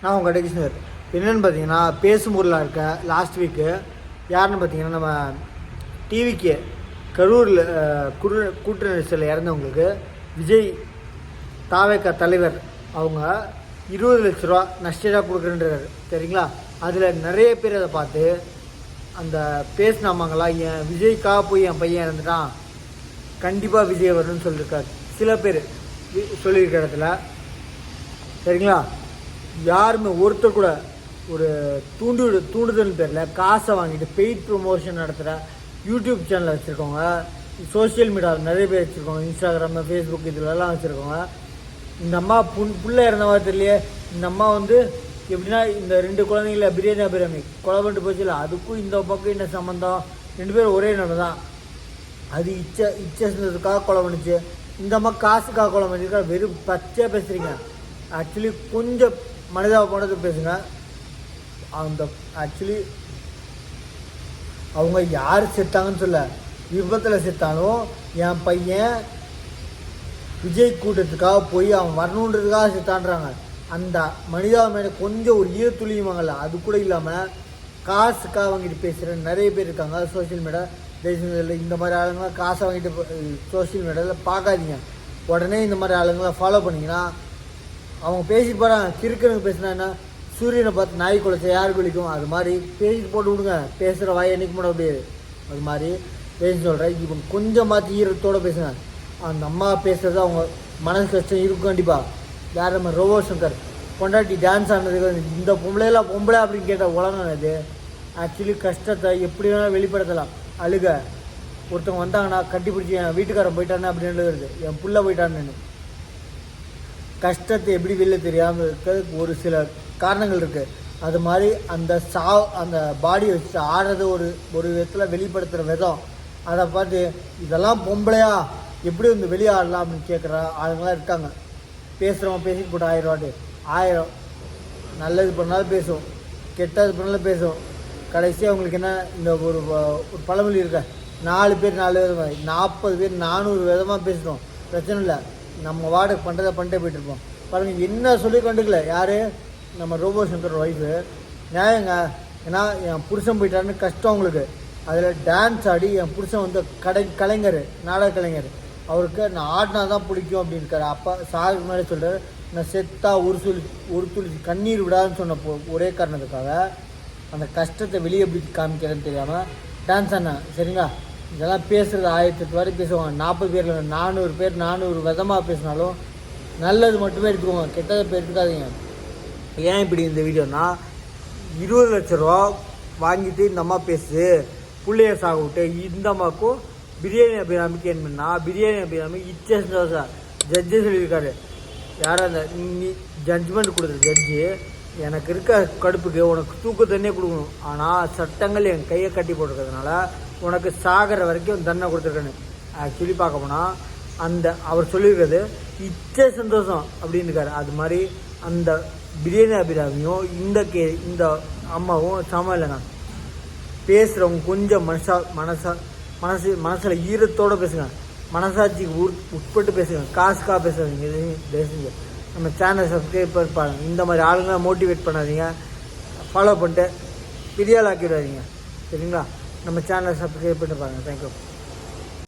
நான் உங்கள் கிருஷ்ணர். என்னென்னு பார்த்தீங்கன்னா, பேசும் பொருளாக இருக்க லாஸ்ட் வீக்கு யாருன்னு பார்த்தீங்கன்னா, நம்ம டிவிக்கு கரூரில் கூட்டு நெரிசலில் இறந்தவங்களுக்கு விஜய் தாவேக்கா தலைவர் அவங்க 20 லட்ச ரூபா நஷ்டீடாக கொடுக்குறேன்றாரு. சரிங்களா? அதில் நிறைய பேர் அதை பார்த்து அந்த பேசினாமாங்களா, என் விஜய்க்காக போய் என் பையன் இறந்துட்டான், கண்டிப்பாக விஜய் வரணும்னு சொல்லியிருக்காரு. சில பேர் சொல்லியிருக்க இடத்துல. சரிங்களா? யாருமே ஒருத்தர் கூட ஒரு தூண்டுதல் பேரில் காசை வாங்கிட்டு பெய்ட் ப்ரொமோஷன் நடத்துகிற யூடியூப் சேனலில் வச்சுருக்கவங்க, சோஷியல் மீடியாவில் நிறைய பேர் வச்சுருக்கோங்க, இன்ஸ்டாகிராமு, ஃபேஸ்புக் இதிலெல்லாம் வச்சுருக்கோங்க. இந்த அம்மா புள்ள இறந்தவா தெரியலையே, இந்த அம்மா எப்படின்னா இந்த 2 குழந்தைங்கள பிரியாணி கொலை பண்ணிட்டு போச்சு இல்லை, அதுக்கும் இந்த பக்கம் என்ன சம்மந்தம்? 2 பேரும் ஒரே நடம் தான். அது இச்சதுக்காக கொலை பண்ணிச்சு, இந்த அம்மா காசுக்காக கொலை பண்ணியிருக்கா. வெறும் பச்சையாக பேசுகிறீங்க. ஆக்சுவலி கொஞ்சம் மனிதாவை போனது பேசுங்க. அந்த ஆக்சுவலி அவங்க யார் செத்தாங்கன்னு சொல்ல, விபத்தில் செத்தாலும் என் பையன் விஜய் கூட்டத்துக்காக போய் அவன் வரணுன்றதுக்காக செத்தான்றாங்க. அந்த மனிதாவை மேலே கொஞ்சம் ஒரு ஈரத்துளியுமாங்கல்ல, அது கூட இல்லாமல் காசுக்காக வாங்கிட்டு பேசுகிற நிறைய பேர் இருக்காங்க சோஷியல் மீடியா. இந்த மாதிரி ஆளுங்களாம் காசை வாங்கிட்டு சோஷியல் மீடியாவில் பார்க்காதீங்க. உடனே இந்த மாதிரி ஆளுங்களை ஃபாலோ பண்ணிங்கன்னா அவங்க பேசிட்டு போகிறாங்க. கிறுக்கனுக்கு பேசினா என்ன, சூரியனை பார்த்து நாய் குலைச்சா யார் குளிக்கும், அது மாதிரி பேசிட்டு போட்டு விடுங்க. பேசுகிற வாயை என்னைக்கு போட முடியாது. அது மாதிரி பேசி சொல்கிறேன். இவங்க கொஞ்சம் மாற்றி ஈரத்தோடு பேசுங்க. அந்த அம்மா பேசுகிறது அவங்க மனசு கஷ்டம் இருக்கும் கண்டிப்பாக. யார் நம்ம ரோபோ சங்கர் பொண்டாட்டி டான்ஸ் ஆனதுக்கு இந்த பொம்பளையெல்லாம் பொம்பளை அப்படின்னு கேட்ட உலகம் அது. ஆக்சுவலி கஷ்டத்தை எப்படி வேணாலும் வெளிப்படுத்தலாம். அழுக ஒருத்தவங்க வந்தாங்கன்னா கட்டி பிடிச்சி என் வீட்டுக்காரன் போயிட்டானே அப்படின்னு வருது, என் புள்ள போயிட்டான்னு. கஷ்டத்தை எப்படி வெளில தெரியாமல் இருக்கிறதுக்கு ஒரு சில காரணங்கள் இருக்குது. அது மாதிரி அந்த பாடியை வச்சு ஆடுறது ஒரு விதத்தில் வெளிப்படுத்துகிற விதம், அதை பார்த்து இதெல்லாம் பொம்பளையா எப்படி வெளியே ஆடலாம் அப்படின்னு கேட்குற ஆளுங்களாம் இருக்காங்க. பேசுகிறவங்க பேசிட்டு போட்டு 1000 வாட்டி 1000 நல்லது பண்ணாலும் பேசும், கெட்டது பண்ணாலும் பேசும். கடைசியாக அவங்களுக்கு என்ன, இந்த ஒரு பழமொழி இருக்க, 4 பேர் 4 விதமாக 40 பேர் 400 விதமாக பேசுகிறோம். பிரச்சனை இல்லை, நம்ம வாடகை பண்ணுறதை பண்ணிட்டே போயிட்டுருப்போம். பாருங்கள், என்ன சொல்லி கண்டுக்கல யார், நம்ம ரோபோ சங்கர் ஒய்ஃபு. நியாயங்க, ஏன்னா என் புருஷன் போயிட்டாருன்னு கஷ்டம் அவங்களுக்கு. அதில் டான்ஸ் ஆடி என் புருஷன் கலைஞர், நாடக கலைஞர், அவருக்கு நான் ஆடினா தான் பிடிக்கும் அப்படின்னு இருக்காரு. அப்பா சாருக்கு முன்னாடி சொல்கிறார், நான் செத்தா ஒரு துளி கண்ணீர் விடாதுன்னு சொன்ன ஒரே காரணத்துக்காக அந்த கஷ்டத்தை வெளியே எப்படி காமிக்கிறேன்னு தெரியாமல் டான்ஸ் ஆடினேன். சரிங்களா? இதெல்லாம் பேசுகிறது 1008 வாட்டி பேசுவாங்க. 40 பேரில் 400 பேர் 400 விதமாக பேசினாலும் நல்லது மட்டுமே எடுத்துக்கோங்க, கெட்டதை பேர் எடுத்துக்காதீங்க. ஏன் இப்படி இந்த வீடியோனா, 20 லட்ச ரூபா வாங்கிட்டு இந்த அம்மா பேசு பிள்ளைய சாக விட்டு இந்த அம்மாவுக்கும் பிரியாணி அபிராமிக்கு என்னன்னா, பிரியாணி அபிராமி இச்சா ஜட்ஜே சொல்லியிருக்காரு. யாரும் அந்த நீ ஜட்ஜ்மெண்ட் கொடுக்குற ஜட்ஜு, எனக்கு இருக்க கடுப்புக்கு உனக்கு தூக்கு தண்ணியே கொடுக்கணும், ஆனால் சட்டங்கள் என் கையை கட்டி போட்டிருக்கிறதுனால உனக்கு சாகிற வரைக்கும் தண்டனை கொடுத்துருக்கேன்னு. ஆக்சுவலி பார்க்க போனால் அவர் சொல்லியிருக்கிறது இச்சை சந்தோஷம் அப்படின்னு இருக்காரு. அது மாதிரி அந்த பிரியாணி அபிராமியும் இந்த அம்மாவும் சமம் இல்லைங்க. பேசுகிறவங்க கொஞ்சம் மனசில் ஈரத்தோடு பேசுங்க, மனசாட்சிக்கு உட்பட்டு பேசுங்க, காசுக்காக பேசுறீங்க. பேசுங்க. நம்ம சேனல் சப்ஸ்கிரைப் பாருங்கள். இந்த மாதிரி ஆளுங்களை மோட்டிவேட் பண்ணாதீங்க, ஃபாலோ பண்ணிட்டு பெரிய ஆள் ஆக்கிவிடாதீங்க. சரிங்களா? நம்ம சேனலை சப்ஸ்கிரைப் பண்ணிட்டு பாருங்கள். தேங்க்யூ.